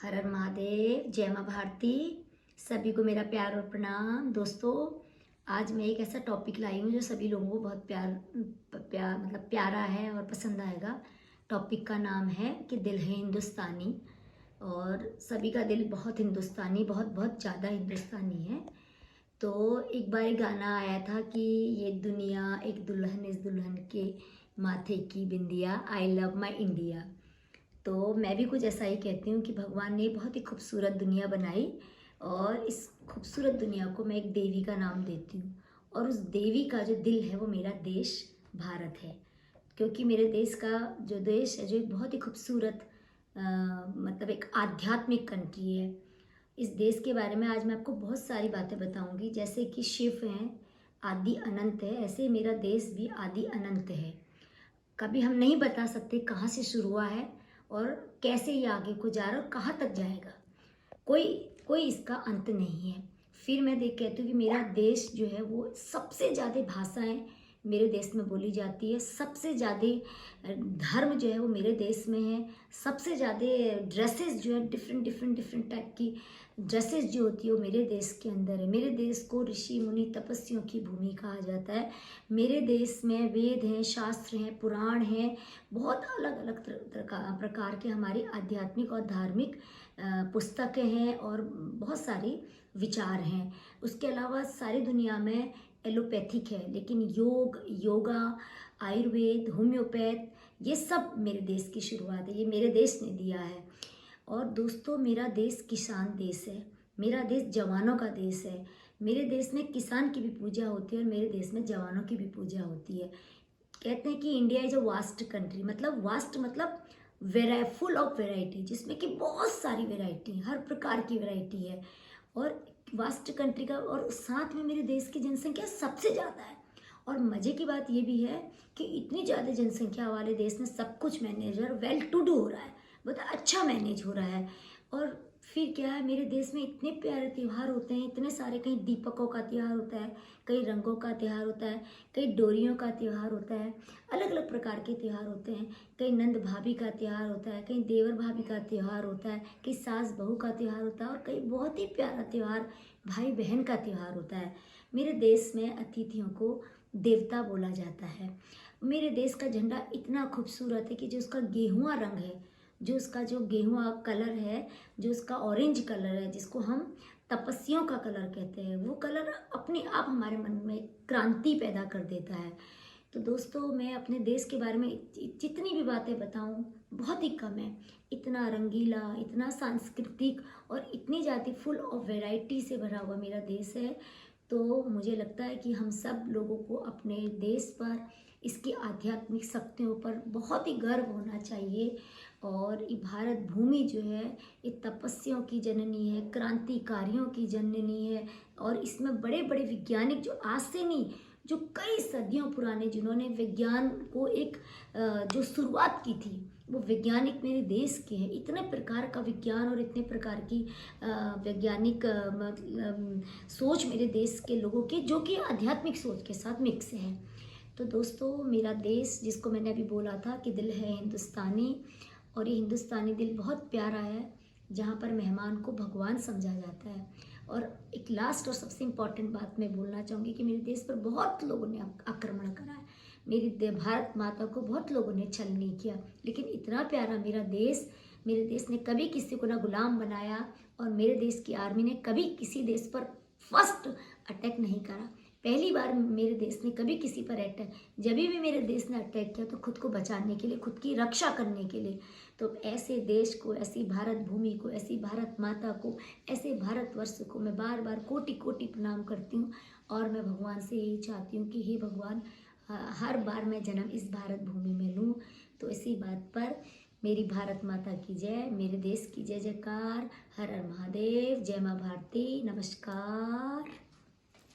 हर हर महादेव, जय माँ भारती। सभी को मेरा प्यार और प्रणाम। दोस्तों, आज मैं एक ऐसा टॉपिक लाई हूँ जो सभी लोगों को बहुत मतलब प्यारा है और पसंद आएगा। टॉपिक का नाम है कि दिल है हिंदुस्तानी, और सभी का दिल बहुत हिंदुस्तानी, बहुत बहुत ज़्यादा हिंदुस्तानी है। तो एक बार एक गाना आया था कि ये दुनिया एक दुल्हन, इस दुल्हन के माथे की बिंदिया, आई लव माई इंडिया। तो मैं भी कुछ ऐसा ही कहती हूँ कि भगवान ने बहुत ही खूबसूरत दुनिया बनाई, और इस खूबसूरत दुनिया को मैं एक देवी का नाम देती हूँ। और उस देवी का जो दिल है वो मेरा देश भारत है। क्योंकि मेरे देश का जो देश है, जो एक बहुत ही खूबसूरत मतलब एक आध्यात्मिक कंट्री है। इस देश के बारे में आज मैं आपको बहुत सारी बातें बताऊंगी। जैसे कि शिव हैं, आदि अनंत है, ऐसे मेरा देश भी आदि अनंत है। कभी हम नहीं बता सकते कहाँ से शुरू हुआ है और कैसे ये आगे को जा रहा है और कहाँ तक जाएगा। कोई कोई इसका अंत नहीं है। फिर मैं देख कहती हूँ कि मेरा देश जो है वो सबसे ज़्यादा भाषाएं मेरे देश में बोली जाती है, सबसे ज़्यादा धर्म जो है वो मेरे देश में है, सबसे ज़्यादा ड्रेसेस जो है डिफरेंट डिफरेंट डिफरेंट टाइप की ड्रेसेस जो होती है वो मेरे देश के अंदर है। मेरे देश को ऋषि मुनि तपस्वियों की भूमि कहा जाता है। मेरे देश में वेद हैं, शास्त्र हैं, पुराण हैं, बहुत अलग अलग प्रकार के हमारी आध्यात्मिक और धार्मिक पुस्तकें हैं और बहुत सारी विचार हैं। उसके अलावा सारी दुनिया में एलोपैथिक है, लेकिन योगा, आयुर्वेद, होम्योपैथ, ये सब मेरे देश की शुरुआत है, ये मेरे देश ने दिया है। और दोस्तों, मेरा देश किसान देश है, मेरा देश जवानों का देश है। मेरे देश में किसान की भी पूजा होती है और मेरे देश में जवानों की भी पूजा होती है। कहते हैं कि India is a vast country, मतलब वास्ट मतलब फुल ऑफ वेराइटी, जिसमें कि बहुत सारी वेराइटी, हर प्रकार की वेराइटी है। और वास्ट कंट्री का, और साथ में मेरे देश की जनसंख्या सबसे ज़्यादा है। और मज़े की बात ये भी है कि इतनी ज़्यादा जनसंख्या वाले देश में सब कुछ मैनेज और वेल टू डू हो रहा है, बहुत अच्छा मैनेज हो रहा है। और फिर क्या है, मेरे देश में इतने प्यारे त्यौहार होते हैं, इतने सारे, कहीं दीपकों का त्यौहार होता है, कई रंगों का त्यौहार होता है, कई डोरियों का त्यौहार होता है, अलग अलग प्रकार के त्यौहार होते हैं। कहीं नंद भाभी का त्यौहार होता है, कहीं देवर भाभी का त्यौहार होता है, कहीं सास बहू का त्यौहार होता है, और कई बहुत ही प्यारा त्यौहार भाई बहन का त्यौहार होता है। मेरे देश में अतिथियों को देवता बोला जाता है। मेरे देश का झंडा इतना खूबसूरत है कि जो उसका गेहुआ रंग है, जो उसका जो गेहुआ कलर है, जो उसका ऑरेंज कलर है, जिसको हम तपस्वियों का कलर कहते हैं, वो कलर अपने आप हमारे मन में क्रांति पैदा कर देता है। तो दोस्तों, मैं अपने देश के बारे में जितनी भी बातें बताऊं बहुत ही कम है। इतना रंगीला, इतना सांस्कृतिक और इतनी ज़्यादा फुल ऑफ वैरायटी से भरा हुआ मेरा देश है। तो मुझे लगता है कि हम सब लोगों को अपने देश पर, इसकी आध्यात्मिक शक्तियों पर बहुत ही गर्व होना चाहिए। और ये भारत भूमि जो है, ये तपस्वियों की जननी है, क्रांतिकारियों की जननी है। और इसमें बड़े बड़े वैज्ञानिक, जो आज से नहीं, जो कई सदियों पुराने, जिन्होंने विज्ञान को एक जो शुरुआत की थी, वो वैज्ञानिक मेरे देश के हैं। इतने प्रकार का विज्ञान और इतने प्रकार की वैज्ञानिक मतलब सोच मेरे देश के लोगों की, जो कि आध्यात्मिक सोच के साथ मिक्स है। तो दोस्तों, मेरा देश, जिसको मैंने अभी बोला था कि दिल है हिंदुस्तानी, और ये हिंदुस्तानी दिल बहुत प्यारा है, जहाँ पर मेहमान को भगवान समझा जाता है। और एक लास्ट और सबसे इम्पॉर्टेंट बात मैं बोलना चाहूँगी कि मेरे देश पर बहुत लोगों ने आक्रमण करा है, मेरी भारत माता को बहुत लोगों ने छल नहीं किया, लेकिन इतना प्यारा मेरा देश, मेरे देश ने कभी किसी को ना गुलाम बनाया, और मेरे देश की आर्मी ने कभी किसी देश पर फर्स्ट अटैक नहीं करा। पहली बार मेरे देश ने कभी किसी पर अटैक, जब भी मेरे देश ने अटैक किया तो खुद को बचाने के लिए, खुद की रक्षा करने के लिए। तो ऐसे देश को, ऐसी भारत भूमि को, ऐसी भारत माता को, ऐसे भारतवर्ष को मैं बार बार कोटि कोटि प्रणाम करती हूँ। और मैं भगवान से यही चाहती हूँ कि हे भगवान, हर बार मैं जन्म इस भारत भूमि में लूँ। तो इसी बात पर मेरी भारत माता की जय, मेरे देश की जय जयकार। हर हर महादेव, जय माँ भारती, नमस्कार।